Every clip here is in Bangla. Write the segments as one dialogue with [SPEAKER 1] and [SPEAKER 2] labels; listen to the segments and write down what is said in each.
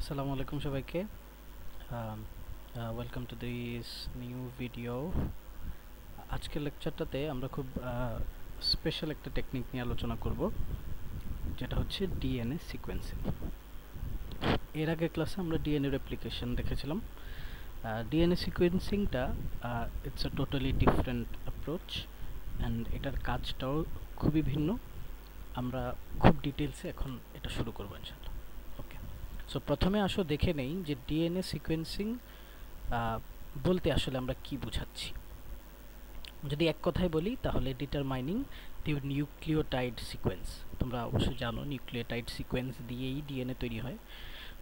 [SPEAKER 1] আসসালামু আলাইকুম সবাইকে। Welcome to this new video. আজকের লেকচারটাতে আমরা খুব স্পেশাল একটা টেকনিক নিয়ে আলোচনা করব, যেটা হচ্ছে ডিএনএ সিকোয়েন্সিং। এর আগের ক্লাসে আমরা ডিএনএ রেপ্লিকেশন দেখেছিলাম। ডিএনএ সিকোয়েন্সিংটা it's a totally different approach and এটার কাজটাও খুবই ভিন্ন। আমরা খুব ডিটেলসে এখন এটা শুরু করবো ইনশাআল্লাহ। ওকে, সো প্রথমে আসো দেখে নেই যে ডিএনএ সিকোয়েন্সিং বলতে আসলে আমরা কি বোঝাচ্ছি। যদি এক কথায় বলি তাহলে ডিটারমাইনিং দি নিউক্লিওটাইড সিকোয়েন্স। তোমরা অবশ্যই জানো নিউক্লিওটাইড সিকোয়েন্স দিয়েই ডিএনএ তৈরি হয়।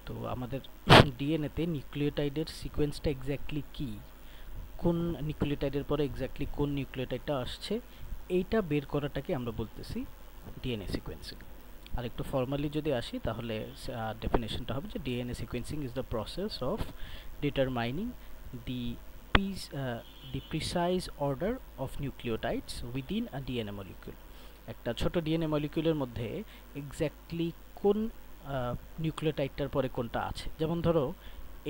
[SPEAKER 1] তো আমাদের ডিএনএতে নিউক্লিওটাইডের সিকোয়েন্সটা এক্স্যাক্টলি কি, কোন নিউক্লিওটাইডের পরে এক্স্যাক্টলি কোন নিউক্লিওটাইডটা আসছে, এইটা বের করাটাকে আমরা বলতেছি ডিএনএ সিকোয়েন্সিং। আর একটু ফর্মালি যদি আসি তাহলে ডেফিনেশনটা হবে যে DNA sequencing is the process of determining the the precise order of nucleotides within a DNA molecule. একটা ছোট ডিএনএ মলিকিউলের মধ্যে এক্স্যাক্টলি কোন নিউক্লিওটাইডটার পরে কোনটা আছে। যেমন ধরো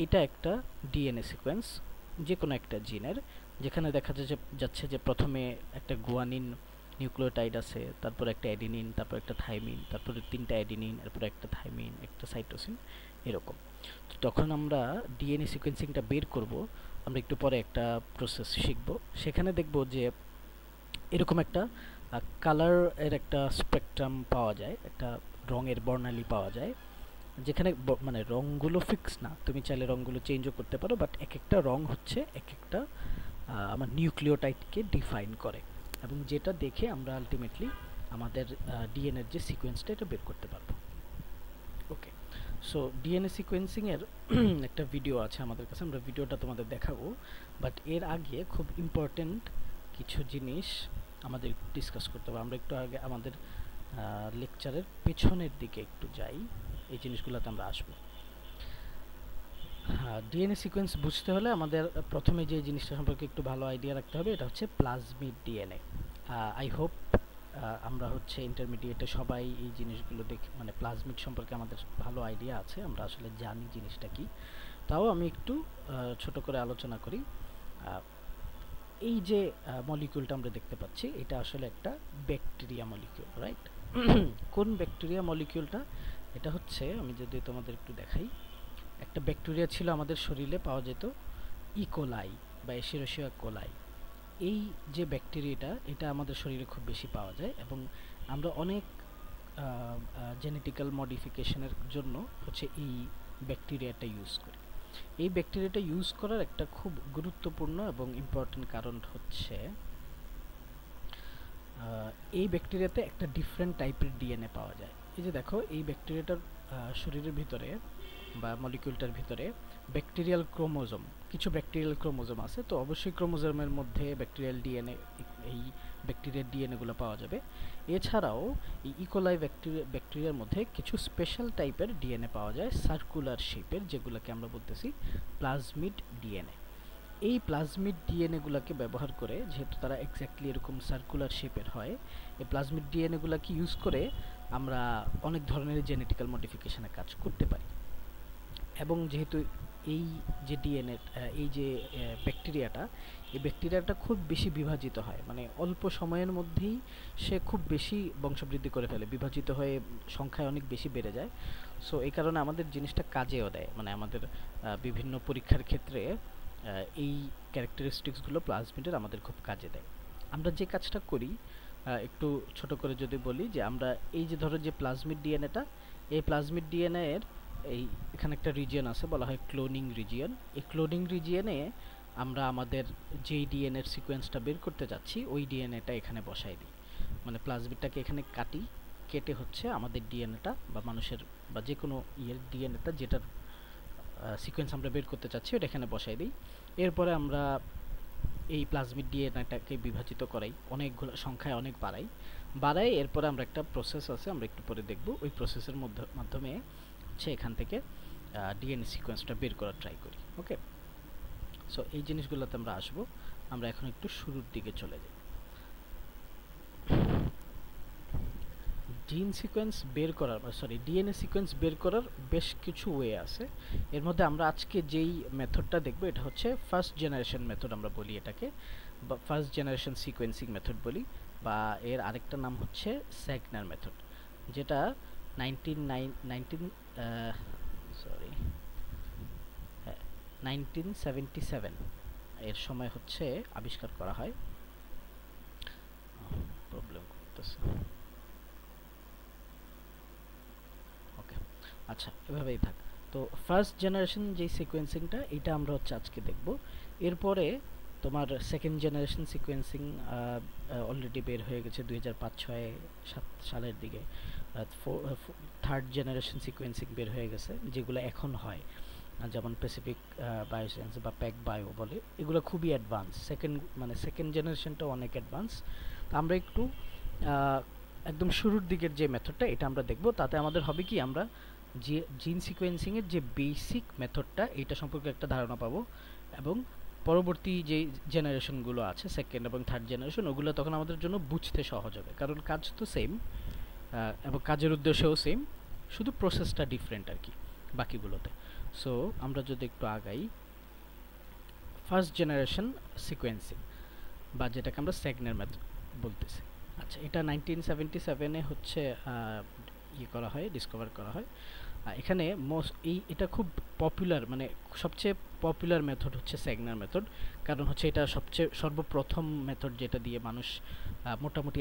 [SPEAKER 1] এইটা একটা ডিএনএ সিকোয়েন্স যে কোনো একটা জিনের, যেখানে দেখা যাচ্ছে যে প্রথমে একটা গুয়ানিন নিউক্লিওটাইড আছে, তারপর একটা অ্যাডিনিন, তারপর একটা থাইমিন, তারপরে তিনটা অ্যাডিনিন, এরপর একটা থাইমিন, একটা সাইটোসিন, এরকম। তো তখন আমরা ডিএনএ সিকোয়েন্সিংটা বের করব, আমরা একটু পরে একটা প্রসেস শিখব। সেখানে দেখব যে এরকম একটা কালার এর একটা স্পেকট্রাম পাওয়া যায়, একটা রঙের বর্ণালী পাওয়া যায়, যেখানে মানে রঙগুলো ফিক্স না, তুমি চাইলে রঙগুলো চেঞ্জও করতে পারো, বাট এক একটা রং হচ্ছে এক একটা আমার নিউক্লিওটাইডকে ডিফাইন করে, এবং যেটা দেখে আমরা আলটিমেটলি আমাদের ডিএনএর যে সিকোয়েন্সটা এটা বের করতে পারবো। ওকে, সো ডিএনএ সিকোয়েন্সিং এর একটা ভিডিও আছে আমাদের কাছে, আমরা ভিডিওটা তোমাদের দেখাবো। বাট এর আগে খুব ইম্পর্টেন্ট কিছু জিনিস আমাদের ডিসকাস করতে হবে। আমরা একটু আগে আমাদের লেকচারের পেছনের দিকে একটু যাই, এই জিনিসগুলোতে আমরা আসবো। ডিএনএ সিকোয়েন্স বুঝতে হলে আমাদের প্রথমে যে জিনিসটা সম্পর্কে একটু ভালো আইডিয়া রাখতে হবে, এটা হচ্ছে প্লাজমিড ডিএনএ। আই হোপ আমরা হচ্ছে ইন্টারমিডিয়েটে সবাই এই জিনিসগুলো দেখে, মানে প্লাজমিড সম্পর্কে আমাদের ভালো আইডিয়া আছে, আমরা আসলে জানি জিনিসটা কি। তাও আমি একটু ছোট করে আলোচনা করি। এই যে মলিকিউলটা আমরা দেখতে পাচ্ছি, এটা আসলে একটা ব্যাকটেরিয়া মলিকিউল, রাইট? কোন ব্যাকটেরিয়া মলিকিউলটা? এটা হচ্ছে, আমি যদি তোমাদের একটু দেখাই, একটা ব্যাকটেরিয়া ছিল আমাদের শরীরে পাওয়া যেত, ইকোলাই বা এশিরোশিয়া কোলাই। এই যে ব্যাকটেরিয়াটা, এটা আমাদের শরীরে খুব বেশি পাওয়া যায়, এবং আমরা অনেক জেনেটিক্যাল মডিফিকেশনের জন্য হচ্ছে এই ব্যাকটেরিয়াটা ইউজ করি। এই ব্যাকটেরিয়াটা ইউজ করার একটা খুব গুরুত্বপূর্ণ এবং ইম্পর্টেন্ট কারণ হচ্ছে এই ব্যাকটেরিয়াতে একটা ডিফারেন্ট টাইপের ডিএনএ পাওয়া যায়। এই যে দেখো, এই ব্যাকটেরিয়াটার শরীরের ভিতরে বা মলিকিউলটার ভিতরে ব্যাকটেরিয়াল ক্রোমোজোম, কিছু ব্যাকটেরিয়াল ক্রোমোজোম আছে। তো অবশ্যই ক্রোমোজোমের মধ্যে ব্যাকটেরিয়াল ডিএনএ, এই ব্যাকটেরিয়ার ডিএনএগুলো পাওয়া যাবে। এছাড়াও এই ইকোলাই ব্যাকটেরিয়ার মধ্যে কিছু স্পেশাল টাইপের ডিএনএ পাওয়া যায়, সার্কুলার শেপের, যেগুলোকে আমরা বলতেছি প্লাজমিড ডিএনএ। এই প্লাজমিড ডিএনএগুলোকে ব্যবহার করে, যেহেতু তারা এক্স্যাক্টলি এরকম সার্কুলার শেপের হয়, এই প্লাজমিড ডিএনএগুলোকে ইউজ করে আমরা অনেক ধরনের জেনেটিক্যাল মডিফিকেশনে কাজ করতে পারি। এবং যেহেতু এই যে ডিএনএ, এই যে ব্যাকটেরিয়াটা, এই ব্যাকটেরিয়াটা খুব বেশি বিভাজিত হয়, মানে অল্প সময়ের মধ্যেই সে খুব বেশি বংশবৃদ্ধি করে ফেলে, বিভাজিত হয়ে সংখ্যায় অনেক বেশি বেড়ে যায়। সো এই কারণে আমাদের জিনিসটা কাজেও দেয়, মানে আমাদের বিভিন্ন পরীক্ষার ক্ষেত্রে এই ক্যারেক্টারিস্টিক্সগুলো প্লাজমিডের আমাদের খুব কাজে দেয়। আমরা যে কাজটা করি, একটু ছোট করে যদি বলি, যে আমরা এই যে ধরো যে প্লাজমিড ডিএনএটা, এই প্লাজমিড ডিএনএ এর এই এখানে একটা রিজিয়ন আছে, বলা হয় ক্লোনিং রিজিয়ন। এই ক্লোনিং রিজিয়নে আমরা আমাদের যেই ডিএনএর সিকোয়েন্সটা বের করতে যাচ্ছি, ওই ডিএনএটা এখানে বসাই দিই, মানে প্লাজমিডটাকে এখানে কাটি, কেটে হচ্ছে আমাদের ডিএনএটা বা মানুষের বা যে কোনো ইয়ের ডিএনএটা যেটার সিকোয়েন্স আমরা বের করতে চাচ্ছি, ওটা এখানে বসাই দিই। এরপরে আমরা এই প্লাজমিড ডিএনএটাকে বিভাজিত করাই, অনেকগুলো সংখ্যায় অনেক বাড়াই। এরপরে আমরা একটা প্রসেস আছে, আমরা একটু পরে দেখব, ওই প্রসেসের মাধ্যমে হচ্ছে এখান থেকে ডিএনএ সিকোয়েন্সটা বের করার ট্রাই করি। ওকে, সো এই জিনিসগুলোতে আমরা আসবো। আমরা এখন একটু শুরুর দিকে চলে যাই। জিন সিকোয়েন্স বের করার ডিএনএ সিকোয়েন্স বের করার বেশ কিছু ওয়ে আছে। এর মধ্যে আমরা আজকে যেই মেথডটা দেখব এটা হচ্ছে ফার্স্ট জেনারেশন মেথড আমরা বলি এটাকে, বা ফার্স্ট জেনারেশন সিকোয়েন্সিং মেথড বলি, বা এর আরেকটা নাম হচ্ছে স্যাগনার মেথড, যেটা 1977 এর সময় হচ্ছে আবিষ্কার করা হয়। প্রবলেম করতেছে। ওকে, আচ্ছা এভাবেই থাক। তো ফার্স্ট জেনারেশন যে সিকোয়েন্সিংটা এটা আমরা হচ্ছে আজকে দেখব। এরপরে তোমার সেকেন্ড জেনারেশন সিকোয়েন্সিং অলরেডি বের হয়ে গেছে 2005-6-7 সালের দিকে। থার্ড জেনারেশন সিকোয়েন্সিং বের হয়ে গেছে, যেগুলো এখন হয়, যেমন প্যাসিফিক বায়োসায়েন্স বা প্যাক বায়ো বলে, এগুলো খুবই অ্যাডভান্স। সেকেন্ড জেনারেশনটা অনেক অ্যাডভান্স। তো আমরা একটু একদম শুরুর দিকের যে মেথডটা এটা আমরা দেখব। তাতে আমাদের হবে কি, আমরা যে জিন সিকোয়েন্সিংয়ের যে বেসিক মেথডটা এটা সম্পর্কে একটা ধারণা পাবো, এবং পরবর্তী যে জেনারেশনগুলো আছে সেকেন্ড এবং থার্ড জেনারেশন, ওগুলো তখন আমাদের জন্য বুঝতে সহজ হবে, কারণ কাজ তো সেম এবং কাজের উদ্দেশ্যও সেম, শুধু প্রসেসটা ডিফারেন্ট আর কি বাকিগুলোতে। সো আমরা যদি একটু আগাই, ফার্স্ট জেনারেশন সিকোয়েন্সিং বা যেটাকে আমরা স্যাগনার মেথড বলতেছি। আচ্ছা, এটা 1977-এ হচ্ছে করা হয়, ডিসকভার করা হয়। এখানে এটা খুব পপুলার, মানে সবচেয়ে পপুলার মেথড হচ্ছে স্যাগনার মেথড, কারণ হচ্ছে এটা সর্বপ্রথম মেথড যেটা দিয়ে মানুষ মোটামুটি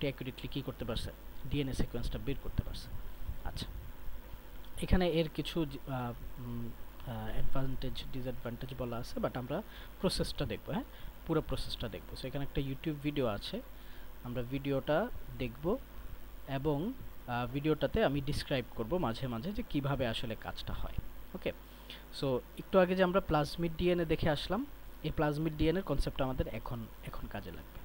[SPEAKER 1] অ্যাকুরেটলি কী করতে পারছে, ডিএনএ সিকোয়েন্সটা বের করতে পারছে। আচ্ছা, এখানে এর কিছু অ্যাডভান্টেজ ডিসঅ্যাডভান্টেজ বলা আছে, বাট আমরা প্রসেসটা দেখবো। হ্যাঁ, পুরো প্রসেসটা দেখবো। সো এখানে একটা ইউটিউব ভিডিও আছে, আমরা ভিডিওটা দেখব এবং ভিডিওটাতে আমি ডিসক্রাইব করব মাঝে মাঝে যে কিভাবে আসলে কাজটা হয়। ওকে, সো একটু আগে যে আমরা প্লাজমিড ডিএনএ দেখে আসলাম, এই প্লাজমিড ডিএনএর কনসেপ্টটা আমাদের এখন কাজে লাগবে।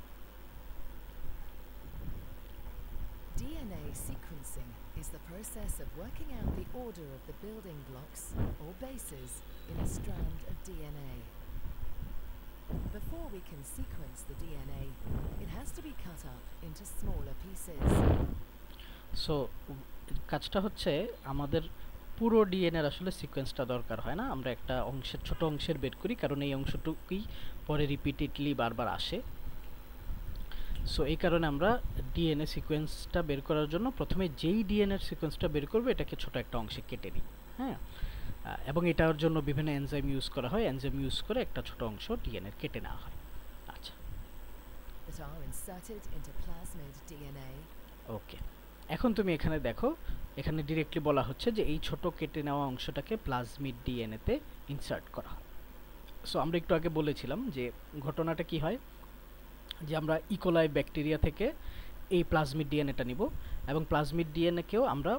[SPEAKER 2] DNA sequencing is the process of working out the order of the building blocks or bases in a strand of DNA. Before we can sequence the DNA, it has to be cut up into smaller pieces.
[SPEAKER 1] So কাজটা হচ্ছে, আমাদের পুরো ডিএনএর আসলে সিকোয়েন্সটা দরকার হয় না, আমরা একটা ছোট অংশের বের করি, কারণ এই অংশটুকুই পরে রিপিটেডলি বারবার আসে। সো এই কারণে আমরা ডিএনএ সিকোয়েন্সটা বের করার জন্য প্রথমে যেই ডিএনএর সিকোয়েন্সটা বের করবে এটাকে ছোট একটা অংশে কেটে নিই। হ্যাঁ, এবং এটার জন্য বিভিন্ন এনজাইম ইউজ করা হয়, এনজাইম ইউজ করে একটা ছোট অংশ ডিএনএ কেটে নেওয়া হয়। আচ্ছা, ওকে, এখন তুমি এখানে দেখো, এখানে ডিরেক্টলি বলা হচ্ছে যে এই ছোট কেটে নেওয়া অংশটাকে প্লাজমিড ডিএনএতে ইনসার্ট করা হয়। সো আমরা একটু আগে বলেছিলাম যে ঘটনাটা কি হয়, যে আমরা ইকোলাই ব্যাকটেরিয়া থেকে এই প্লাজমিড ডিএনএটা নিব, এবং প্লাজমিড ডিএনএকেও আমরা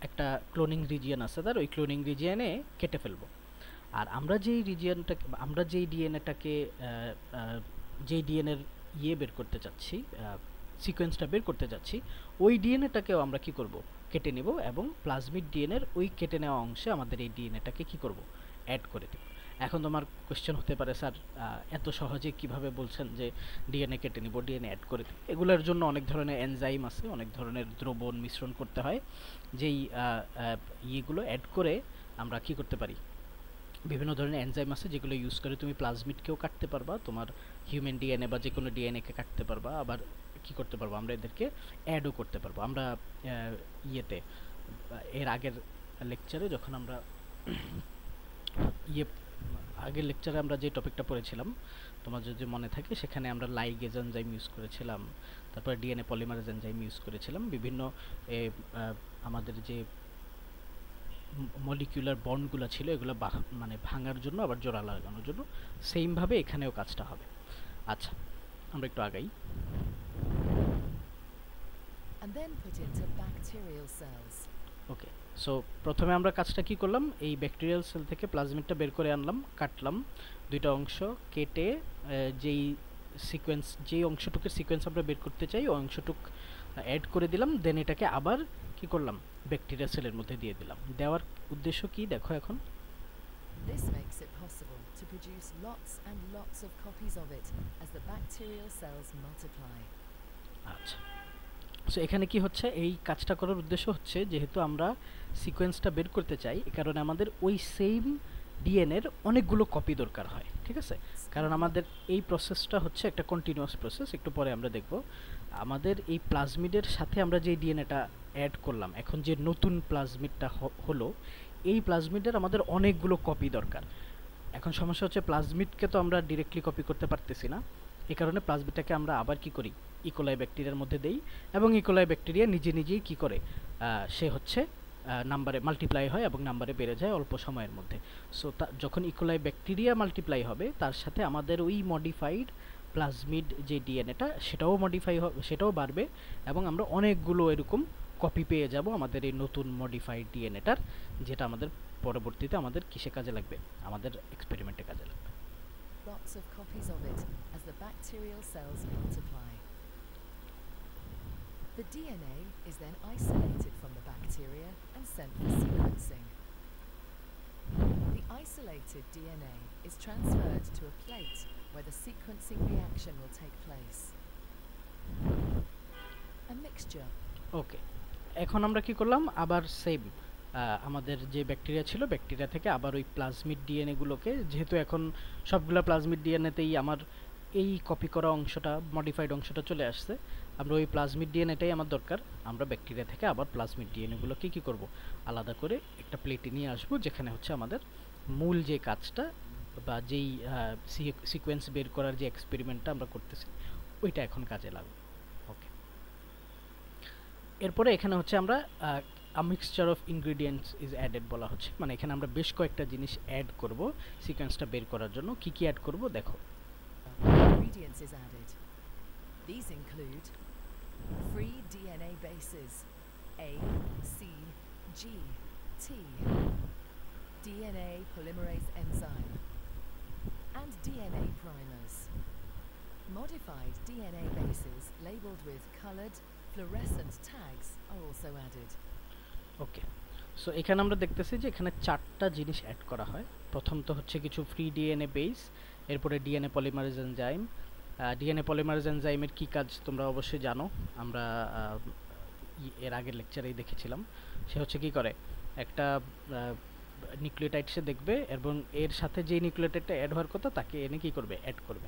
[SPEAKER 1] একটা ক্লোনিং রিজিয়ন আছে তার, ওই ক্লোনিং রিজিয়নে কেটে ফেলবো। আর আমরা যেই ডিএনএটাকে যেই ডিএনএর বের করতে চাচ্ছি, সিকোয়েন্সটা বের করতে যাচ্ছি, ওই ডিএনএটাকেও আমরা কি করব, কেটে নেব, এবং প্লাজমিড ডিএনএর ওই কেটে নেওয়া অংশে আমাদের এই ডিএনএটাকে কি করব, অ্যাড করে দেব। এখন তোমার কোয়েশ্চেন হতে পারে, স্যার এত সহজে কিভাবে বলছেন যে ডিএনএ কেটে নিব, ডিএনএ অ্যাড করে দেব? এগুলোর জন্য অনেক ধরনের এনজাইম আছে, অনেক ধরনের দ্রবণ মিশ্রণ করতে হয়, যেই ইয়েগুলো অ্যাড করে আমরা কি করতে পারি, বিভিন্ন ধরনের এনজাইম আছে যেগুলো ইউজ করে তুমি প্লাজমিডকেও কাটতে পারবা, তোমার হিউম্যান ডিএনএ বা যে কোনো ডিএনএকে কাটতে পারবা, আবার কি করতে পারবো, আমরা এদেরকে অ্যাডও করতে পারবো। আমরা এর আগের লেকচারে যখন আমরা আগের লেকচারে আমরা যে টপিকটা পড়েছিলাম, তোমার যদি মনে থাকে, সেখানে আমরা লাইগেজ এনজাইম ইউজ করেছিলাম, তারপর ডিএনএ পলিমারেজ এনজাইম ইউজ করেছিলাম, বিভিন্ন আমাদের যে মলিকিউলার বন্ডগুলো ছিল এগুলো মানে ভাঙার জন্য, আবার জোড়া লাগানোর জন্য। সেমভাবে এখানেও কাজটা হবে। আচ্ছা, আমরা একটু আগাই। ওকে, সো প্রথমে আমরা কাজটা কি করলাম, এই ব্যাকটেরিয়াল সেল থেকে প্লাজমিডটা বের করে আনলাম, কাটলাম দুইটা অংশ, কেটে যেই অংশটুকের সিকোয়েন্স আমরা বের করতে চাই ওই অংশটুক অ্যাড করে দিলাম, দেন এটাকে আবার কি করলাম, ব্যাকটেরিয়া সেলের মধ্যে দিয়ে দিলাম। দেওয়ার উদ্দেশ্য কি দেখো এখন।
[SPEAKER 2] This makes it possible to produce lots and lots of copies of it as the bacterial cells multiply.
[SPEAKER 1] আচ্ছা, সো এখানে কি হচ্ছে, এই কাজটা করার উদ্দেশ্য হচ্ছে যেহেতু আমরা সিকোয়েন্সটা বের করতে চাই, এই কারণে আমাদের ওই সেম ডিএনএর অনেকগুলো কপি দরকার হয়, ঠিক আছে? কারণ আমাদের এই প্রসেসটা হচ্ছে একটা কন্টিনিউয়াস প্রসেস, একটু পরে আমরা দেখব। আমাদের এই প্লাজমিডের সাথে আমরা যে ডিএনএটা অ্যাড করলাম, এখন যে নতুন প্লাজমিডটা হলো, এই প্লাজমিডের আমাদের অনেকগুলো কপি দরকার। এখন সমস্যা হচ্ছে প্লাজমিডকে তো আমরা ডিরেক্টলি কপি করতে পারতেছি না, এই কারণে প্লাজমিডটাকে আমরা আবার কি করি, ইকোলাই ব্যাকটেরিয়ার মধ্যে দেই, এবং ইকোলাই ব্যাকটেরিয়া নিজে নিজেই কি করে, সে হচ্ছে নাম্বারে মাল্টিপ্লাই হয় এবং নাম্বারে বেড়ে যায় অল্প সময়ের মধ্যে। সো যখন ইকোলাই ব্যাকটেরিয়া মাল্টিপ্লাই হবে, তার সাথে আমাদের ওই মডিফাইড প্লাজমিড যে ডিএনএটা সেটাও মডিফাই হবে, সেটাও বাড়বে, এবং আমরা অনেকগুলো এরকম কপি পেয়ে যাব আমাদের এই নতুন মডিফাইড ডিএনএটার, যেটা আমাদের পরবর্তীতে আমাদের কিসে কাজে লাগবে, আমাদের এক্সপেরিমেন্টে কাজে লাগবে।
[SPEAKER 2] Lots of copies of it as the bacterial cells multiply. The DNA is then isolated from the bacteria and sent for sequencing. The isolated DNA is transferred to a plate where the sequencing reaction will take place. A mixture.
[SPEAKER 1] ওকে, এখন আমরা কি করলাম, আবার সেম আমাদের যে ব্যাকটেরিয়া ছিল, ব্যাকটেরিয়া থেকে আবার ওই প্লাজমিড ডিএনএ গুলোকে, যেহেতু এখন সবগুলা প্লাজমিড ডিএনএতেই আমার এই কপি করা অংশটা, মডিফাইড অংশটা চলে আসছে, আমরা ওই প্লাজমিড ডিএনএটাই আমার দরকার। আমরা ব্যাকটেরিয়া থেকে আবার প্লাজমিড ডিএনএগুলোকে কি করব, আলাদা করে একটা প্লেটে নিয়ে আসবো, যেখানে হচ্ছে আমাদের মূল যে কাজটা বা যেই সিকোয়েন্স বের করার যে এক্সপেরিমেন্টটা আমরা করতেছি, ওইটা এখন কাজে লাগবে। ওকে, এরপরে এখানে হচ্ছে আমরা a mixture of ingredients is added বলা হচ্ছে, মানে এখানে আমরা বেশ কয়েকটা জিনিস অ্যাড করব সিকোয়েন্সটা বের করার জন্য। কি কি অ্যাড করব দেখো।
[SPEAKER 2] Ingredients is added. These include free DNA bases A, C, G, T, DNA polymerase enzyme, and DNA primers. Modified DNA bases labeled with colored fluorescent tags are also added.
[SPEAKER 1] Okay, so এখানে আমরা দেখতেছি যে এখানে চারটা জিনিস অ্যাড করা হয়। প্রথম তো হচ্ছে কিছু ফ্রি ডিএনএ বেস, এরপরে DNA polymerase enzyme. DNA polymerase এনজাইমের কী কাজ তোমরা অবশ্যই জানো, আমরা এর আগের লেকচারেই দেখেছিলাম। সে হচ্ছে কি করে, একটা নিউক্লিওটাইড সে দেখবে এবং এর সাথে যে নিউক্লিওটাইডটা অ্যাড হওয়ার কথা তাকে এনে কি করবে, অ্যাড করবে।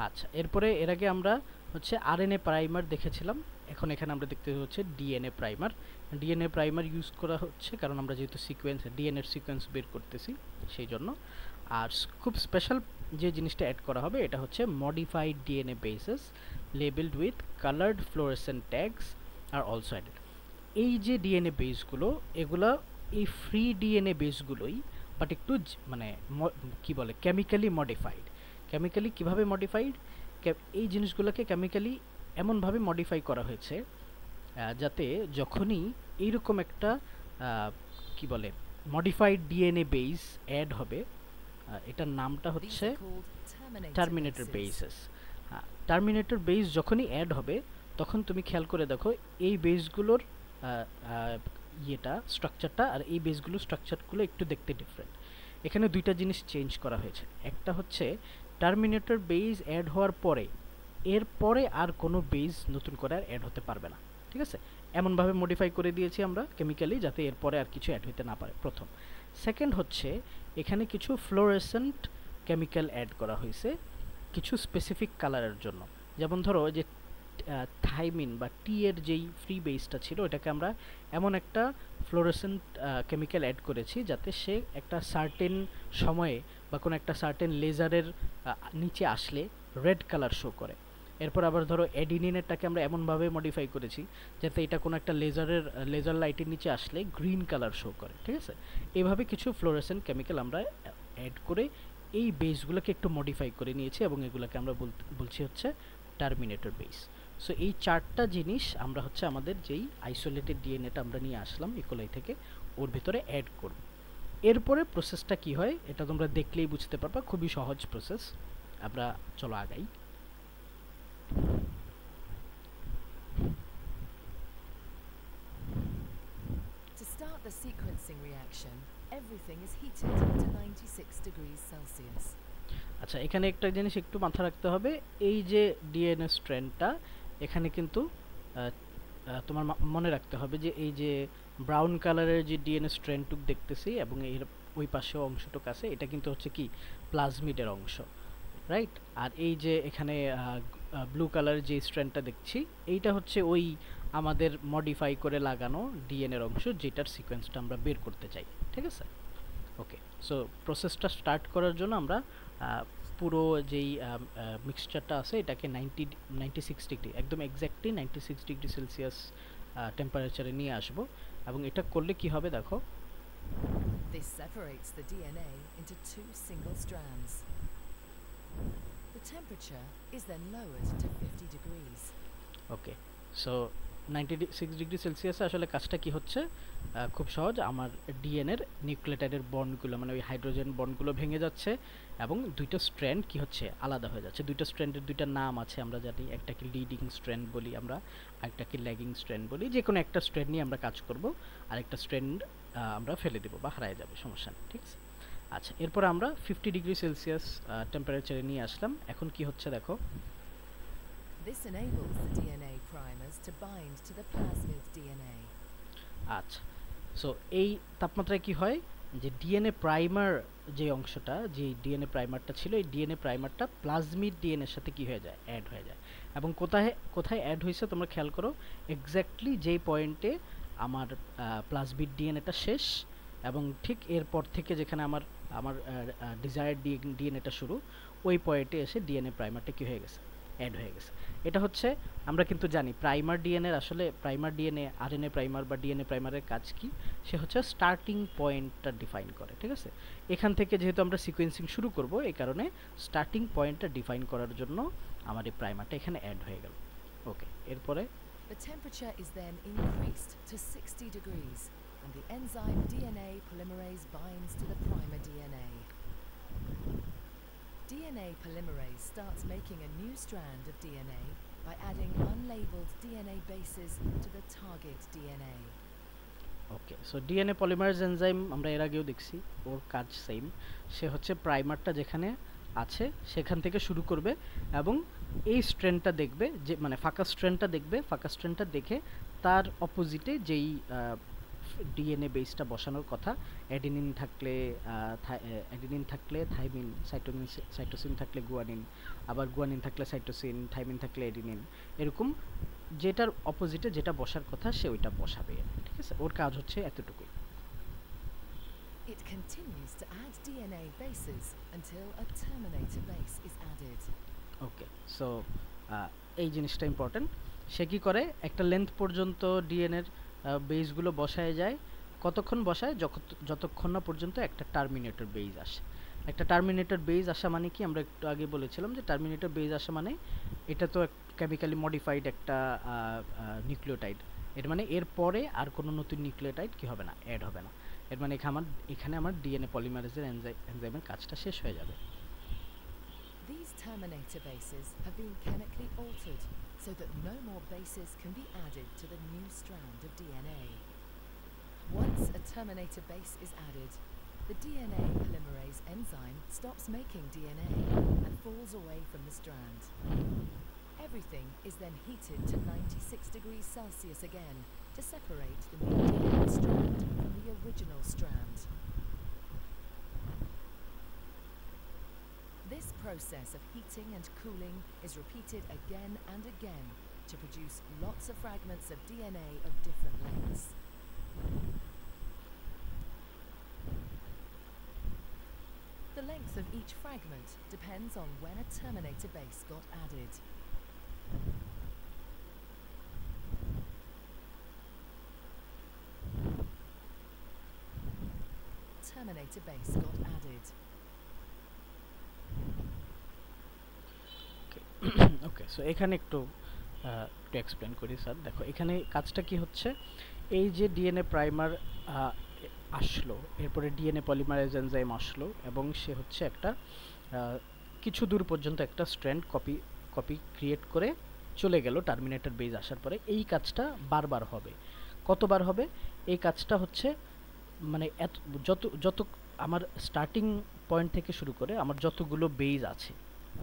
[SPEAKER 1] আচ্ছা, এরপরে এর আগে আমরা হচ্ছে আরএনএ প্রাইমার দেখেছিলাম, এখন এখানে আমরা দেখতে হচ্ছে DNA primer. DNA primer use করা হচ্ছে কারণ আমরা যেহেতু সিকোয়েন্স, ডিএনএর সিকোয়েন্স বের করতেছি সেই জন্য। আর খুব স্পেশাল যে জিনিসটা অ্যাড করা হবে এটা হচ্ছে modified DNA bases labelled with coloured fluorescent tags are also added. এই যে ডিএনএ বেসগুলো, এগুলা এই ফ্রি ডিএনএ বেসগুলোই, বাট একটু মানে কি বলে, কেমিক্যালি মডিফাইড। কেমিক্যালি কিভাবে মডিফাইড, এই জিনিসগুলোকে কেমিক্যালি এমনভাবে মডিফাই করা হয়েছে যাতে যখনই এইরকম একটা কি বলে মডিফাইড ডিএনএ বেস অ্যাড হবে, এটার নামটা হচ্ছে টার্মিনেটর বেসেস। টার্মিনেটর বেস যখনই অ্যাড হবে তখন তুমি খেয়াল করে দেখো এই বেসগুলোর ইয়েটা, স্ট্রাকচারটা আর এই বেসগুলোর স্ট্রাকচারগুলো একটু দেখতে ডিফারেন্ট। এখানে দুইটা জিনিস চেঞ্জ করা হয়েছে। একটা হচ্ছে টার্মিনেটর বেস অ্যাড হওয়ার পরে এরপরে আর কোনো বেস নতুন করে আর অ্যাড হতে পারবে না, ঠিক আছে? এমনভাবে মডিফাই করে দিয়েছি আমরা কেমিক্যালি যাতে এরপরে আর কিছু অ্যাড হতে না পারে, প্রথম। সেকেন্ড হচ্ছে এখানে কিছু ফ্লোরেসেন্ট কেমিক্যাল অ্যাড করা হয়েছে কিছু স্পেসিফিক কালারের জন্য। যেমন ধরো যে থাইমিন বা টি এর যেই ফ্রি বেসটা ছিল ওটাকে আমরা এমন একটা ফ্লোরেসেন্ট কেমিক্যাল অ্যাড করেছি যাতে সে একটা সার্টেন সময়ে বা কোনো একটা সার্টেন লেজারের নিচে আসলে রেড কালার শো করে। এরপর আবার ধরো অ্যাডিনিনেরটাকে আমরা এমনভাবে মডিফাই করেছি যাতে এটা কোনো একটা লেজার লাইটের নিচে আসলে গ্রিন কালার শো করে, ঠিক আছে? এইভাবে কিছু ফ্লোরেসেন্ট কেমিক্যাল আমরা অ্যাড করে এই বেসগুলোকে একটু মডিফাই করে নিয়েছি এবং এগুলোকে আমরা বলছি হচ্ছে টার্মিনেটর বেস। সো এই চারটা জিনিস আমরা হচ্ছে আমাদের যেই আইসোলেটেড ডিএনএটা আমরা নিয়ে আসলাম ইকোলাই থেকে ওর ভিতরে অ্যাড করব। এরপরে প্রসেসটা কি হয় এটা তোমরা দেখলেই বুঝতে পারবা, খুবই সহজ প্রসেস। আমরা চলো আগাই।
[SPEAKER 2] To start the sequencing reaction, everything is heated to 96 degrees Celsius.
[SPEAKER 1] আচ্ছা, এখানে একটা জিনিস একটু মাথা রাখতে হবে, এই যে ডিএনএ স্ট্র্যান্ডটা এখানে কিন্তু তোমার মনে রাখতে হবে যে এই যে ব্রাউন কালারের যে ডিএনএ স্ট্র্যান্ডটুক দেখতেছি এবং এর ওই পাশে অংশটুক আছে, এটা কিন্তু হচ্ছে কি প্লাজমিডের অংশ, রাইট? আর এই যে এখানে ব্লু কালার যে স্ট্র্যান্ডটা দেখছি, এইটা হচ্ছে ওই আমাদের মডিফাই করে লাগানো ডিএনএর অংশ, যেটার সিকোয়েন্সটা আমরা বের করতে চাই, ঠিক আছে? ওকে, সো প্রসেসটা স্টার্ট করার জন্য আমরা পুরো যেই মিক্সচারটা আছে এটাকে 96 ডিগ্রি, একদম এক্স্যাক্টলি 96 ডিগ্রি সেলসিয়াস টেম্পারেচারে নিয়ে আসবো। এবং এটা করলে কি হবে দেখো,
[SPEAKER 2] This separates the DNA into two single strands. The temperature is then lowered to 50 degrees.
[SPEAKER 1] Okay, so 96 degree সেলসিয়াসে আসলে কাজটা কি হচ্ছে, খুব সহজ, আমার ডিএনএর নিউক্লিওটাইডের বন্ডগুলো মানে ওই হাইড্রোজেন বন্ডগুলো ভেঙে যাচ্ছে এবং দুইটা স্ট্র্যান্ড কি হচ্ছে আলাদা হয়ে যাচ্ছে। দুইটা স্ট্র্যান্ডের দুইটা নাম আছে, আমরা জানি, একটাকে লিডিং স্ট্র্যান্ড বলি আমরা, আরেকটাকে ল্যাগিং স্ট্র্যান্ড বলি। যে কোনো একটা স্ট্র্যান্ড নিয়ে আমরা কাজ করব, আরেকটা স্ট্র্যান্ড আমরা ফেলে দেবো বা হারায় যাবে, সমস্যা নেই, ঠিক আছে? আচ্ছা, এরপর আমরা 50 ডিগ্রি সেলসিয়াস টেম্পারেচারে নিয়ে আসলাম। এখন কি হচ্ছে দেখো,
[SPEAKER 2] This enables the DNA primers to bind to the plasmid DNA.
[SPEAKER 1] আচ্ছা, সো এই তাপমাত্রায় কি হয় যে ডিএনএ প্রাইমার যে অংশটা, যে ডিএনএ প্রাইমারটা ছিল, এই ডিএনএ প্রাইমারটা প্লাজমিড ডিএনএর সাথে কি হয়ে যায়, অ্যাড হয়ে যায়। এবং কোথায় কোথায় অ্যাড হয়েছে তোমরা খেয়াল করো, এক্স্যাক্টলি যেই পয়েন্টে আমার প্লাজমিড ডিএনএটা শেষ এবং ঠিক এরপর থেকে যেখানে আমার আমার ডিজায়ার্ড ডিএনএটা শুরু, ওই পয়েন্টে এসে ডিএনএ প্রাইমারটা কি হয়ে গেছে, অ্যাড হয়ে গেছে। এটা হচ্ছে, আমরা কিন্তু জানি প্রাইমার ডিএনএ আসলে প্রাইমার ডিএনএ, আরএনএ প্রাইমার বা ডিএনএ প্রাইমারের কাজ কি, সে হচ্ছে স্টার্টিং পয়েন্টটা ডিফাইন করে, ঠিক আছে? এখান থেকে যেহেতু আমরা সিকোয়েন্সিং শুরু করব, এই কারণে স্টার্টিং পয়েন্টটা ডিফাইন করার জন্য আমার এই প্রাইমারটা এখানে অ্যাড হয়ে গেল। ওকে, এরপরে
[SPEAKER 2] The temperature is then increased to 60 degrees, and the enzyme DNA polymerase binds to the primer DNA. DNA polymerase starts making a new strand of DNA by adding unlabeled DNA bases to the target DNA.
[SPEAKER 1] Okay, so DNA polymerase enzyme আমরা এর আগেও দেখছি, ওর কাজ সেম। সে হচ্ছে প্রাইমারটা যেখানে আছে সেখান থেকে শুরু করবে এবং এই স্ট্র্যান্ডটা দেখবে, যে মানে ফাঁকা স্ট্র্যান্ডটা দেখবে, ফাঁকা স্ট্র্যান্ডটা দেখে তার অপোজিটে যেই ডিএনএ বেসটা বসানোর কথা, অ্যাডিনিন থাকলে থাইমিন, সাইটোসিন থাকলে গুয়ানিন, আবার গুয়ানিন থাকলে সাইটোসিন, থাইমিন থাকলে অ্যাডিনিন, এরকম যেটার অপোজিটে যেটা বসার কথা সে ওইটা বসাবে, ঠিক আছে? ওর কাজ হচ্ছে এতটুকুই।
[SPEAKER 2] It continues to add DNA bases until a terminator base is added.
[SPEAKER 1] Okay, so এই জিনিসটা ইম্পর্টেন্ট। সে কি করে, একটা লেন্থ পর্যন্ত ডিএনএর বেসগুলো বসায় যায়। কতক্ষণ বসায়, যতক্ষণ না পর্যন্ত একটা টার্মিনেটর বেস আসে। একটা টার্মিনেটর বেস আসা মানে কি, আমরা একটু আগে বলেছিলাম যে টার্মিনেটর বেস আসা মানে এটা তো কেমিক্যালি মডিফাইড একটা নিউক্লিওটাইড, এর মানে এর পরে আর কোনো নতুন নিউক্লিওটাইড কি হবে না, অ্যাড হবে না। এর মানে এখানে আমার ডিএনএ পলিমারেজের এনজাইমের কাজটা শেষ হয়ে যাবে।
[SPEAKER 2] These terminator bases have been chemically altered so that no more bases can be added to the new strand of DNA. Once a terminator base is added, the DNA polymerase enzyme stops making DNA and falls away from the strand. Everything is then heated to 96 degrees Celsius again to separate the new DNA strand from the original strand. This process of heating and cooling is repeated again and again to produce lots of fragments of DNA of different lengths. The length of each fragment depends on when a terminator base got added. Terminator base got added.
[SPEAKER 1] Okay, so এখানে একটু এক্সপ্লেন করি স্যার। দেখো এখানে কাজটা কি হচ্ছে, এই যে ডিএনএ প্রাইমার আসলো, এরপরে ডিএনএ পলিমারেজ এনজাইম আসলো এবং সে হচ্ছে একটা কিছু দূর পর্যন্ত একটা স্ট্র্যান্ড কপি ক্রিয়েট করে চলে গেল টার্মিনেটর বেস আসার পরে। এই কাজটা বারবার হবে। কতবার হবে এই কাজটা হচ্ছে, মানে যত আমার স্টার্টিং পয়েন্ট থেকে শুরু করে আমার যতগুলো বেস আছে,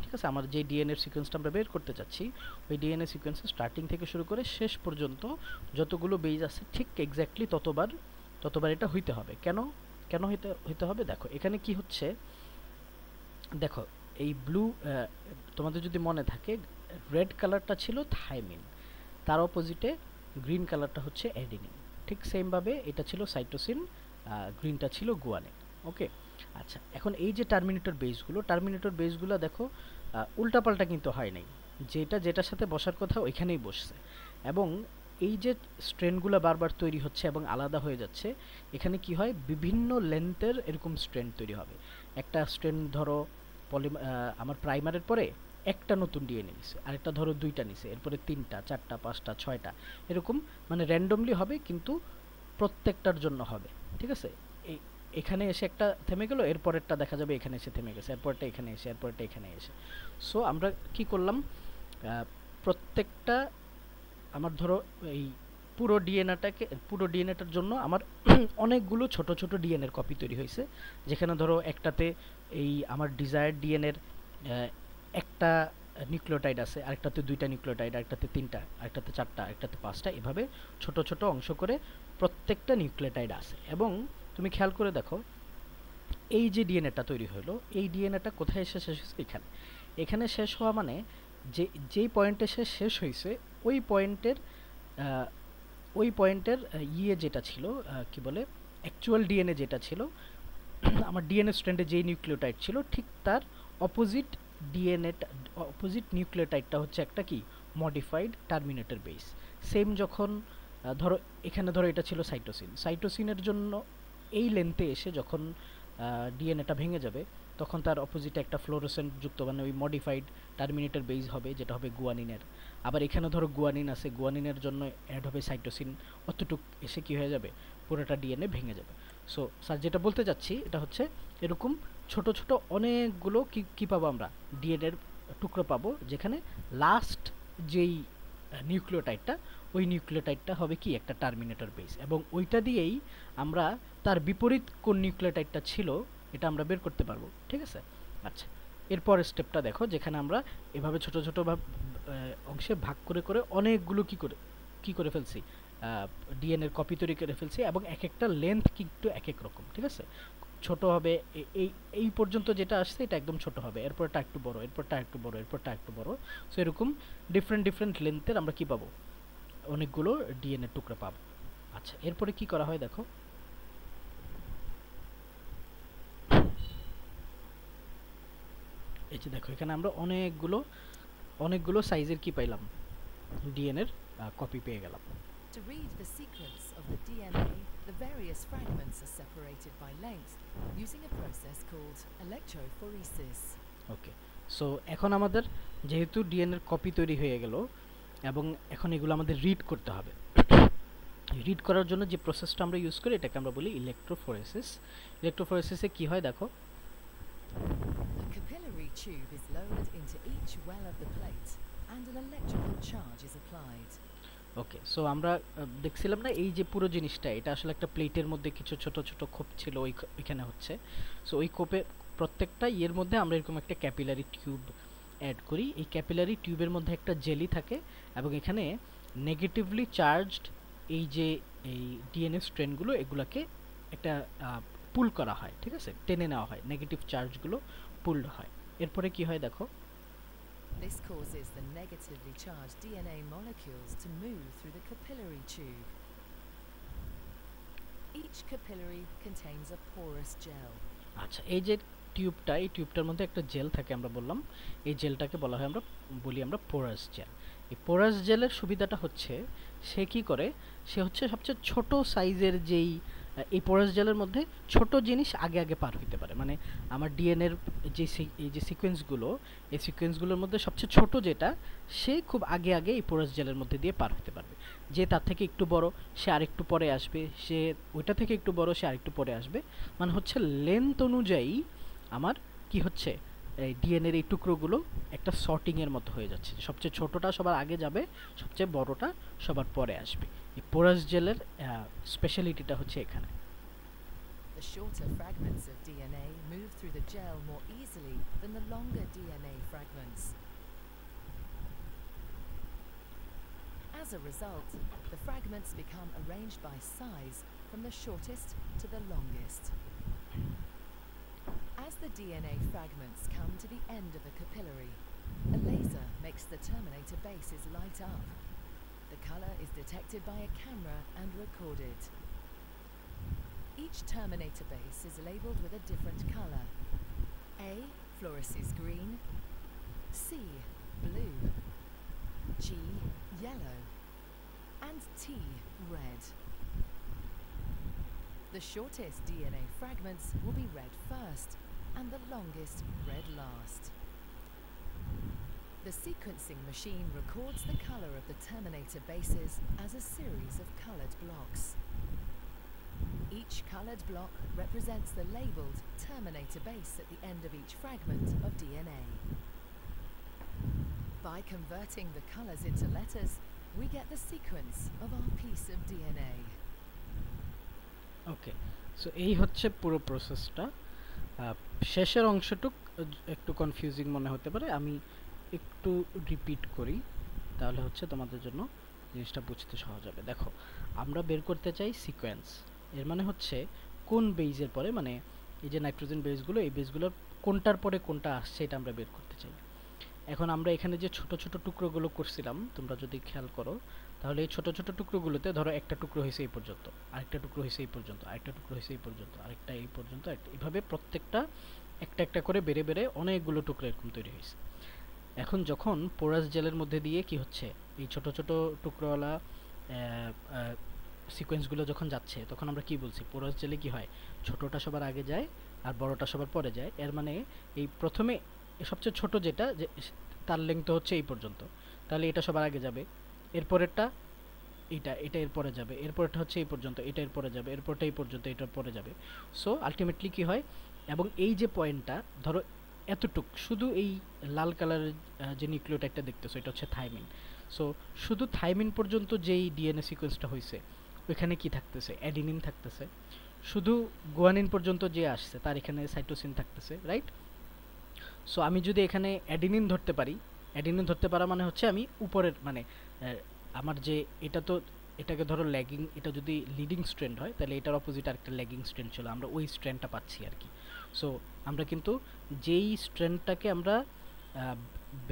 [SPEAKER 1] ঠিক আছে, আমার যে ডিএনএ সিকোয়েন্সটা আমরা বের করতে চাচ্ছি ওই ডিএনএ সিকোয়েন্সের স্টার্টিং থেকে শুরু করে শেষ পর্যন্ত যতগুলো বেজ আছে ঠিক এক্স্যাক্টলি ততবার এটা হইতে হবে। কেন কেন হইতে হবে? দেখো এখানে কি হচ্ছে, দেখো এই ব্লু, তোমাদের যদি মনে থাকে রেড কালারটা ছিল থাইমিন, তার অপোজিটে গ্রিন কালারটা হচ্ছে অ্যাডিনিন। ঠিক সেমভাবে এটা ছিল সাইটোসিন, গ্রিনটা ছিল গুয়ানিন। ওকে, আচ্ছা এখন এই যে টার্মিনেটর বেসগুলো দেখো উল্টাপাল্টা কিন্তু হয় নাই, যেটার সাথে বসার কথা ওইখানেই বসছে। এবং এই যে স্ট্রেনগুলো বারবার তৈরি হচ্ছে এবং আলাদা হয়ে যাচ্ছে, এখানে কি হয় বিভিন্ন লেন্থের এরকম স্ট্রেন তৈরি হবে। একটা স্ট্রেন ধরো আমার প্রাইমারের পরে একটা নতুন ডিএনএ নিছে, আরেকটা ধরো দুইটা নিছে, এরপরে তিনটা, চারটা, পাঁচটা, ছয়টা, এরকম মানে র্যান্ডমলি হবে কিন্তু প্রত্যেকটার জন্য হবে। ঠিক আছে, এখানে এসে একটা থেমে গেল, এরপরেরটা দেখা যাবে এখানে এসে থেমে গেছে, এরপরটা এখানে এসে, এরপরটা এখানে এসে। সো আমরা কি করলাম, প্রত্যেকটা আমার ধরো এই পুরো ডিএনএটার জন্য আমার অনেকগুলো ছোট ছোট ডিএনএর কপি তৈরি হয়েছে, যেখানে ধরো একটাতে এই আমার ডিজায়ার্ড ডিএনএর একটা নিউক্লিওটাইড আছে, আরেকটাতে দুইটা নিউক্লিওটাইড, আরেকটাতে তিনটা, আরেকটাতে চারটা, আরেকটাতে পাঁচটা, এভাবে ছোট ছোট অংশ করে প্রত্যেকটা নিউক্লিওটাইড আছে। এবং তুমি খেয়াল করে দেখো এই যে ডিএনএটা তৈরি হলো, এই ডিএনএটা কোথায় এসে শেষ হয়েছে? এখানে শেষ হওয়া মানে যেই পয়েন্টে শেষ হয়েছে ওই পয়েন্টের ইয়ে যেটা ছিল, কি বলে, অ্যাকচুয়াল ডিএনএ যেটা ছিল, আমার ডিএনএ স্ট্র্যান্ডে যেই নিউক্লিওটাইড ছিল ঠিক তার অপোজিট অপোজিট নিউক্লিওটাইডটা হচ্ছে একটা কি মডিফাইড টার্মিনেটর বেস। সেম যখন ধরো এখানে ধরো এটা ছিল সাইটোসিনের জন্য এই লেন্থে এসে যখন ডিএনএটা ভেঙে যাবে তখন তার অপোজিটে একটা ফ্লোরোসেন্ট যুক্ত মানে ওই মডিফাইড টার্মিনেটর বেস হবে, যেটা হবে গুয়ানিনের। আবার এখানে ধরো গুয়ানিন আছে, গুয়ানিনের জন্য অ্যাড হবে সাইটোসিন, অতটুক এসে কি হয়ে যাবে, পুরোটা ডিএনএ ভেঙে যাবে। সো স্যার যেটা বলতে চাচ্ছি এটা হচ্ছে এরকম ছোট ছোট অনেকগুলো কি পাবো আমরা, ডিএনএর টুকরো পাবো, যেখানে লাস্ট যেই নিউক্লিওটাইডটা ওই নিউক্লিওটাইডটা হবে কি একটা টার্মিনেটর বেস, এবং ওইটা দিয়েই আমরা তার বিপরীত কোন নিউক্লিওটাইডটা ছিল এটা আমরা বের করতে পারবো। ঠিক আছে, আচ্ছা এরপরের স্টেপটা দেখো, যেখানে আমরা এভাবে ছোট ছোট অংশে ভাগ করে করে অনেকগুলো কি করে ফেলছি, ডিএনএর কপি তৈরি করে ফেলছি, এবং এক একটা লেন্থ কিন্তু এক এক রকম। ঠিক আছে, ছোট হবে এই পর্যন্ত যেটা আসছে এটা একদম ছোট হবে, এরপরটা একটু বড়, এরপরটা একটু বড়, এরপরটা একটু বড়। সো এরকম ডিফারেন্ট লেন্থের আমরা কি পাবো, অনেকগুলো ডিএনএ টুকরা পাবো। আচ্ছা এরপরে কি করা হয় দেখো, এই যে দেখো এখানে আমরা অনেকগুলো সাইজের কি পাইলাম, ডিএনএর কপি পেয়ে গেলাম।
[SPEAKER 2] To read the sequence of the DNA, the various fragments are separated by length using a process called electrophoresis.
[SPEAKER 1] Okay, so এখন আমাদের যেহেতু ডিএনএর কপি তৈরি হয়ে গেল এবং এখন এগুলো আমাদের রিড করতে হবে। রিড করার জন্য যে প্রসেসটা আমরা ইউজ করি এটাকে আমরা বলি ইলেকট্রোফোরেসিস। ইলেকট্রোফোরেসিসে কি হয় দেখো,
[SPEAKER 2] A capillary tube is lowered into each well of the plate and an electrical charge is applied.
[SPEAKER 1] Okay, so আমরা দেখছিলাম না এই যে পুরো জিনিসটা, এটা আসলে একটা প্লেটের মধ্যে কিছু ছোট ছোট খোপ ছিল ওইখানে হচ্ছে। সো ওই খোপে প্রত্যেকটা ইয়ের মধ্যে আমরা এরকম একটা ক্যাপিলারি টিউব অ্যাড করি। এই ক্যাপিলারি টিউবের মধ্যে একটা জেলি থাকে এবং এখানে নেগেটিভলি চার্জড এই যে এই ডিএনএ স্ট্রেনগুলো এগুলোকে একটা পুল করা হয়। ঠিক আছে, টেনে নেওয়া হয়, নেগেটিভ চার্জগুলো পুলড হয়। এরপরে কি হয় দেখো,
[SPEAKER 2] This causes the negatively charged DNA molecules to move through the capillary tube. Each capillary contains a porous gel.
[SPEAKER 1] আচ্ছা এই যে এই টিউবটার মধ্যে একটা জেল থাকে আমরা বললাম, এই জেলটাকে বলা হয় আমরা পোরাস জেল। এই পোরাস জেলের সুবিধাটা হচ্ছে সে কি করে, সে হচ্ছে সবচেয়ে ছোট সাইজের যেই এই পোরাস জেলের মধ্যে ছোট জিনিস আগে পার হইতে পারে, মানে আমার ডিএনএর এই যে সিকোয়েন্সগুলো, এই সিকোয়েন্সগুলোর মধ্যে সবচেয়ে ছোট যেটা সে খুব আগে এই পোরাস জেলের মধ্যে দিয়ে পার হতে পারবে। যে তার থেকে একটু বড় সে আরেকটু পরে আসবে, সে ওইটা থেকে একটু বড় সে আরেকটু পরে আসবে, মানে হচ্ছে লেন্থ অনুযায়ী আমার কি হচ্ছে এই ডিএনএর এই টুকরোগুলো একটা সর্টিংয়ের মতো হয়ে যাচ্ছে, সবচেয়ে ছোটটা সবার আগে যাবে, সবচেয়ে বড়টা সবার পরে আসবে। এই পোরাস জেলের স্পেশালিটিটা হচ্ছে এখানে।
[SPEAKER 2] The shorter fragments of DNA move through the gel more easily than the longer DNA fragments. As a result, the fragments become arranged by size from the shortest to the longest. As the DNA fragments come to the end of a capillary, a laser makes the terminator bases light up. The color is detected by a camera and recorded. Each terminator base is labeled with a different color. A fluoresces green, C blue, G yellow, and T red. The shortest DNA fragments will be read first, and the longest read last. The sequencing machine records the color of the terminator bases as a series of colored blocks. Each colored block represents the labeled terminator base at the end of each fragment of DNA. By converting the colors into letters, we get the sequence of our piece of DNA.
[SPEAKER 1] Okay, so এই হচ্ছে পুরো প্রসেসটা। শেষের অংশটুক একটু কনফিউজিং মনে হতে পারে, আমি একটু রিপিট করি, তাহলে হচ্ছে তোমাদের জন্য জিনিসটা বুঝতে সহজ হবে। দেখো, আমরা বের করতে চাই সিকোয়েন্স, এর মানে হচ্ছে কোন বেইজের পরে, মানে এই যে নাইট্রোজেন বেসগুলো, এই বেসগুলোর কোনটার পরে কোনটা আসছে এটা আমরা বের করতে চাই। এখন আমরা এখানে যে ছোট ছোট টুকরোগুলো করছিলাম, তোমরা যদি খেয়াল করো তাহলে এই ছোট ছোট টুকরোগুলোতে ধরো একটা টুকরো হয়েছে এই পর্যন্ত, আরেকটা টুকরো হয়েছে এই পর্যন্ত, আরেকটা টুকরো হয়েছে এই পর্যন্ত, আরেকটা এই পর্যন্ত, এভাবে প্রত্যেকটা একটা একটা করে বেড়ে বেড়ে অনেকগুলো টুকরো এরকম তৈরি হয়েছে। এখন যখন পোরাস জেলের মধ্যে দিয়ে কি হচ্ছে, এই ছোট ছোট টুকরোওয়ালা সিকোয়েন্সগুলো যখন যাচ্ছে, তখন আমরা কি বলছি, পোরাস জেলে কি হয়, ছোটটা সবার আগে যায় আর বড়টা সবার পরে যায়। এর মানে এই প্রথমে সবচেয়ে ছোট যেটা, যে তার লেংথ হচ্ছে এই পর্যন্ত, তাহলে এটা সবার আগে যাবে, এরপরেরটা এটা এরপরে যাবে, এরপরটা হচ্ছে এই পর্যন্ত, এটা এরপরে যাবে, এরপরটা এই পর্যন্ত, এটার পরে যাবে। সো আলটিমেটলি কি হয়, এবং এই যে পয়েন্টটা ধরো এতটুক, শুধু এই লাল কালারের যে নিউক্লিওটাইডটা দেখতেছো, এটা হচ্ছে থাইমিন। সো শুধু থাইমিন পর্যন্ত যেই ডিএনএ সিকোয়েন্সটা হয়েছে, ওইখানে কি থাকতেছে, অ্যাডিনিন থাকতেছে। শুধু গুয়ানিন পর্যন্ত যে আসছে, তার এখানে সাইটোসিন থাকতেছে, রাইট? সো আমি যদি এখানে অ্যাডিনিন ধরতে পারি, অ্যাডিনিন ধরতে পারা মানে হচ্ছে আমি উপরের, মানে আমার যে এটা তো, এটাকে ধরো ল্যাগিং, এটা যদি লিডিং স্ট্র্যান্ড হয় তাহলে এটার অপোজিট আরেকটা ল্যাগিং স্ট্র্যান্ড ছিল, আমরা ওই স্ট্র্যান্ডটা পাচ্ছি আর কি। সো আমরা কিন্তু যেই স্ট্র্যান্ডটাকে আমরা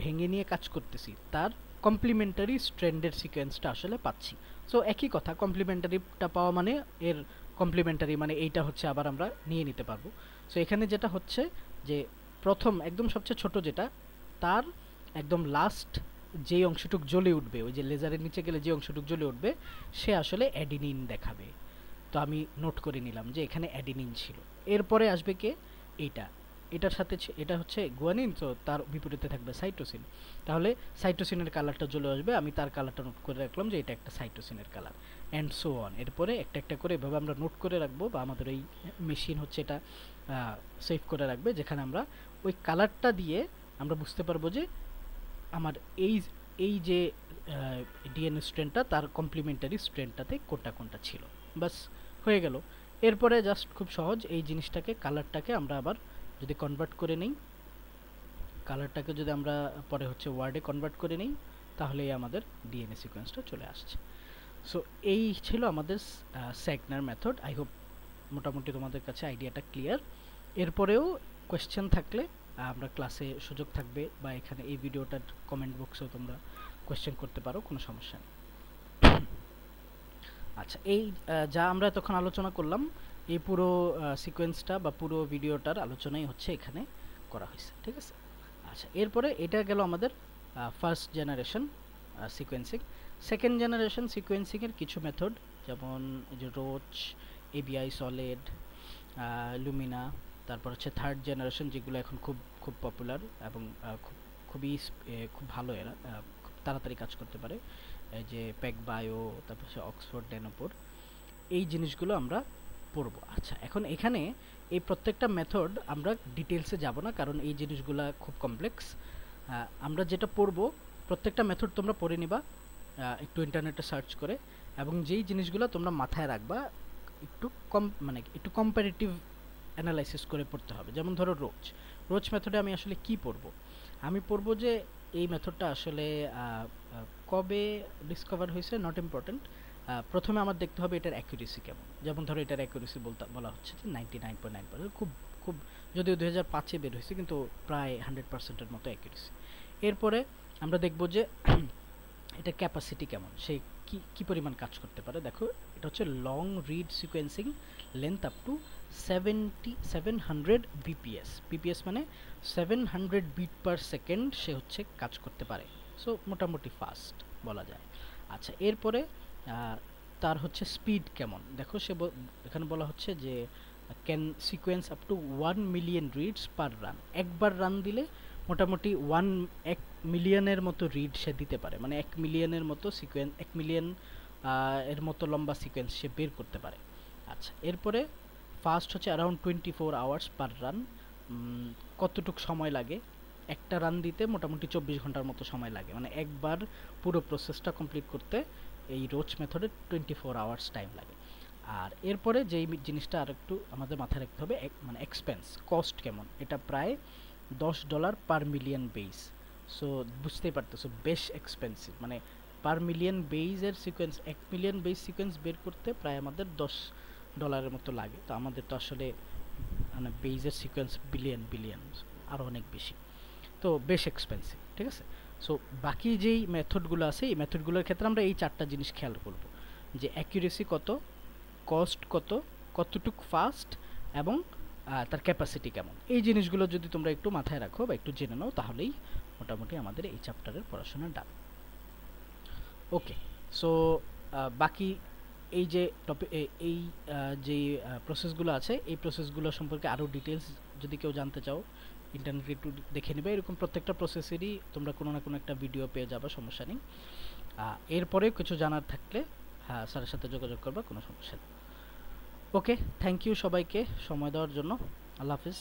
[SPEAKER 1] ভেঙে নিয়ে কাজ করতেছি, তার কমপ্লিমেন্টারি স্ট্র্যান্ডের সিকোয়েন্সটা আসলে পাচ্ছি। সো একই কথা, কমপ্লিমেন্টারিটা পাওয়া মানে এর কমপ্লিমেন্টারি মানে এইটা হচ্ছে আবার আমরা নিয়ে নিতে পারবো। সো এখানে যেটা হচ্ছে যে প্রথম একদম সবচেয়ে ছোট যেটা, তার একদম লাস্ট যেই অংশটুক জ্বলে উঠবে, ওই যে লেজারের নিচে গেলে যে অংশটুক জ্বলে উঠবে, সে আসলে অ্যাডিনিন দেখাবে। তো আমি নোট করে নিলাম যে এখানে অ্যাডিনিন ছিল। এরপরে আসবে কে, এইটা, এটার সাথে এটা হচ্ছে গুয়ানিন, তো তার বিপরীতে থাকবে সাইটোসিন। তাহলে সাইটোসিনের কালারটা জ্বলে আসবে, আমি তার কালারটা নোট করে রাখলাম যে এটা একটা সাইটোসিনের কালার, অ্যান্ড সো অন। এরপরে একটা একটা করে এভাবে আমরা নোট করে রাখবো, বা আমাদের এই মেশিন হচ্ছে এটা সেভ করে রাখবে, যেখানে আমরা ওই কালারটা দিয়ে আমরা বুঝতে পারবো যে আমার এই যে ডিএনএ স্ট্র্যান্ডটা, তার কমপ্লিমেন্টারি স্ট্র্যান্ডটাতে কোনটা কোনটা ছিল। বাস হয়ে গেল। এরপরে জাস্ট খুব সহজ, এই জিনিসটাকে, কালারটাকে আমরা আবার যদি কনভার্ট করে নিই, কালারটাকে যদি আমরা পরে হচ্ছে ওয়ার্ডে কনভার্ট করে নিই, তাহলেই আমাদের ডিএনএ সিকোয়েন্সটা চলে আসছে। সো এই ছিল আমাদের স্যাগনার মেথড। আই হোপ মোটামুটি তোমাদের কাছে আইডিয়াটা ক্লিয়ার। এরপরেও কোয়েশ্চেন থাকলে আমরা ক্লাসে সুযোগ থাকবে, বা এখানে এই ভিডিওটার কমেন্ট বক্সেও তোমরা কোয়েশ্চেন করতে পারো, কোনো সমস্যা নেই। আচ্ছা, এই যা আমরা তখন আলোচনা করলাম, এই পুরো সিকোয়েন্সটা বা পুরো ভিডিওটার আলোচনাই হচ্ছে এখানে করা হয়েছে, ঠিক আছে? আচ্ছা, এরপরে এটা গেল আমাদের first generation sequencing. Second generation সিকোয়েন্সিংয়ের কিছু মেথড, যেমন যে রোচ, এবিআই সলিড, লুমিনা, তারপর হচ্ছে থার্ড জেনারেশন, যেগুলো এখন খুব খুব পপুলার এবং খুব ভালো, এরা খুব তাড়াতাড়ি কাজ করতে পারে, এই যে প্যাক বায়ো, তারপর হচ্ছে অক্সফোর্ড ড্যানোপোর, এই জিনিসগুলো আমরা পড়ব। আচ্ছা, এখন এখানে এই প্রত্যেকটা মেথড আমরা ডিটেলসে যাব না, কারণ এই জিনিসগুলো খুব কমপ্লেক্স। আমরা যেটা পড়ব, প্রত্যেকটা মেথড তোমরা পড়ে নিবা একটু ইন্টারনেটে সার্চ করে, এবং যেই জিনিসগুলো তোমরা মাথায় রাখবা, একটু একটু কম্পারেটিভ অ্যানালাইসিস করে পড়তে হবে। যেমন ধরো রোচ মেথডে আমি আসলে কি পড়ব, আমি পড়ব যে এই মেথডটা আসলে কবে ডিসকভার হয়েছে, নট ইম্পর্টেন্ট। প্রথমে আমার দেখতে হবে এটার অ্যাকুরেসি কেমন। যেমন ধরো এটার অ্যাকুরেসি বলা হচ্ছে যে 99.9%, খুব খুব, যদিও 2005-এ বের হয়েছে, কিন্তু প্রায় 100%-এর মতো অ্যাকুরেসি। এরপরে আমরা দেখব যে এটার ক্যাপাসিটি কেমন, সে কি পরিমাণ কাজ করতে পারে। দেখো এটা হচ্ছে long read sequencing, length up to 700 BPS. BPS মানে 700 বিট পার সেকেন্ড সে হচ্ছে কাজ করতে পারে। সো মোটামুটি ফাস্ট বলা যায়। আচ্ছা, এরপরে তার হচ্ছে স্পিড কেমন। দেখো এখানে বলা হচ্ছে যে can sequence up to 1 million reads per run. একবার রান দিলে মোটামুটি 1 মিলিয়নের মতো রিড সে দিতে পারে, মানে 1 মিলিয়নের মতো সিকোয়েন্স, 1 মিলিয়ন এর মতো লম্বা সিকোয়েন্স সে বের করতে পারে। আচ্ছা, এরপরে ফাস্ট হচ্ছে অ্যারাউন্ড 24 আওয়ার্স পার রান। কতটুক সময় লাগে একটা রান দিতে? মোটামুটি 24 ঘন্টার মতো সময় লাগে, মানে একবার পুরো প্রসেসটা কমপ্লিট করতে এই রোচ মেথডে 24 আওয়ার্স টাইম লাগে। আর এরপরে যেই জিনিসটা আর একটু আমাদের মাথায় রাখতে হবে, মানে এক্সপেন্স, কস্ট কেমন। এটা প্রায় $10 পার মিলিয়ন বেস। সো বুঝতেই পারতেছো বেশ এক্সপেন্সিভ, মানে পার মিলিয়ন বেইজের সিকোয়েন্স, 1 মিলিয়ন বেস সিকোয়েন্স বের করতে প্রায় আমাদের $10 মতো লাগে। তো আমাদের তো আসলে মানে বেইজের সিকোয়েন্স বিলিয়ন আরও অনেক বেশি, তো বেশ এক্সপেন্সিভ। ঠিক আছে, সো বাকি যেই মেথডগুলো আছে এই মেথডগুলোর ক্ষেত্রে আমরা এই 4টা জিনিস খেয়াল করব, যে অ্যাকুরেসি কত, কস্ট কত, কতটুক ফাস্ট, এবং তার ক্যাপাসিটি কেমন। এই জিনিসগুলো যদি তোমরা একটু মাথায় রাখো বা একটু জেনে নাও, তাহলেই মোটামুটি আমাদের এই চ্যাপ্টারের পড়াশোনা ডান। ওকে, সো বাকি এই যে এই যে প্রসেসগুলো আছে, এই প্রসেসগুলো সম্পর্কে আরও ডিটেলস যদি কেউ জানতে চাও, ইন্টারনেটে একটু দেখে নেবে। এরকম প্রত্যেকটা প্রসেসেরই তোমরা কোনো না কোনো একটা ভিডিও পেয়ে যাবে, সমস্যা নেই। এরপরে কিছু জানার থাকলে হ্যাঁ স্যারের সাথে যোগাযোগ করবা, কোনো সমস্যা নেই। ওকে, থ্যাংক ইউ সবাইকে সময় দেওয়ার জন্য। আল্লাহ হাফিজ।